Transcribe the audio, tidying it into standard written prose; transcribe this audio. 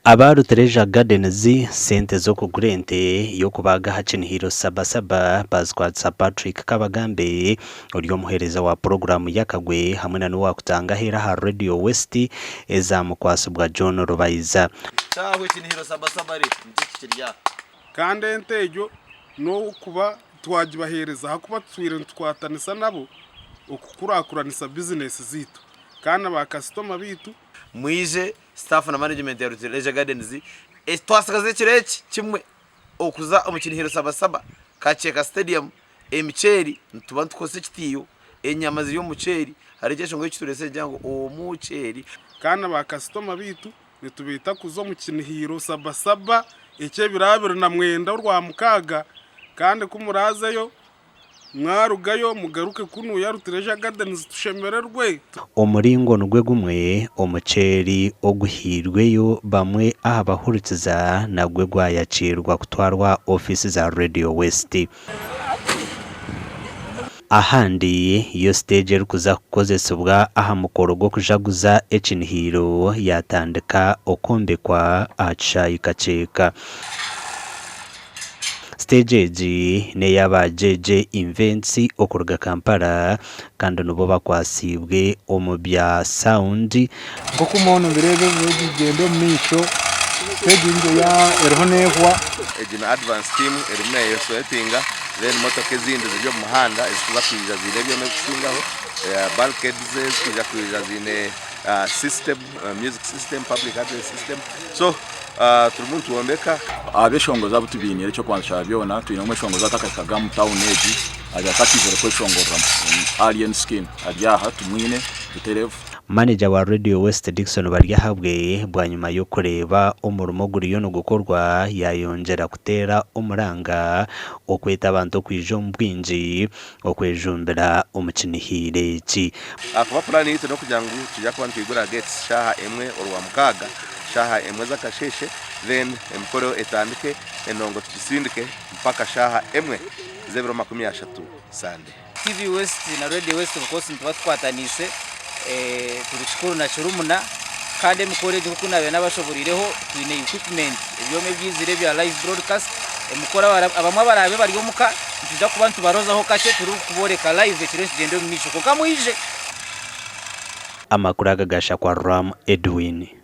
Abarutereja Gardens sente zo kugura ente yo kubaga hacinihiro sabasaba bazwatsa Patrick Kabagambe uriyo muhereza wa programu yakagwe hamwe na nuwa kutanga hera ha Radio West ezamukwasubwa John Rubaiza cyaho cinihiro sabasaba ari ndikirya kandi ente ejo no kuba twagibahereza hakuba twire twatanisa nabo okukurakuranisa business zitu kandi aba customer bitu mwije staff na management ya Rutereja Gardens twasagaze kireki kimwe okuza umukinihiro sabasaba kacheka stadium emiceri ntuba tukose kitiyo enyama ziri umuceri hari cyesho ngo kiturese jango o muceri kandi aba customer bitu nitubita kuzo mukinihiro sabasaba eke birabiro na mwenda rwa mukaga kandi kumurazeyo mwarugayo mugaruke kunu ya Rutereja Gardens tushemererwe umuringo nugwe gumwe umuceri oguhirweyo bamwe abahuritiza nagwe gwayacirwa kutwarwa office za Radio West ahandi iyo stage rukuza kukozesebwa aha mukoro gwo kujaguza ecinihiro yatandika okombekwa acha ikaceka stage ne yaba JJ Events okuruga Kampala kandi nubo bakwasibwe omubya sound ngo kumuntu birebe bigende misho stage ya erhonehwa ejina advance team erimeyo swetinga then motoke zindi ziryo muhanda ezikuza kwiza zirebyo no kusingaho bulkheads kuja kwiza zine system music system public address system so turumuntu wombeka abeshongoza butubinire cyo kwansha byona tuyino mweshongoza takakaga mu town age ajya takizere kweshongora alien skin ajya tumwine duterevu manager wa Radio West Dickson baryahabwe bwa nyuma yo kureba umurumo guriyo no gukorwa yayongera kutera umuranga okweta abantu kwijo mbwinji okwejumbira umukinihire ki akuba plan yite no kugira ngo tujya kwa twigura gates shaha emwe orwa mukaga shaha emwe zakasheshe then emkoro etandike enongo tukisindike mpaka shaha emwe 0:30 Sunday TV West na Radio West of course ntwatwatanise turishikuru na shurumuna kandi mukore kuko nabe nabashoborireho twine equipment ebyome byizire bya live broadcast mukora abamwe barabe bari muka tuza kuba ntubarozaho kashe turi kuboreka live kire kigende mu misho ko kamwije amakuru agagasha kwa Ram Edwin.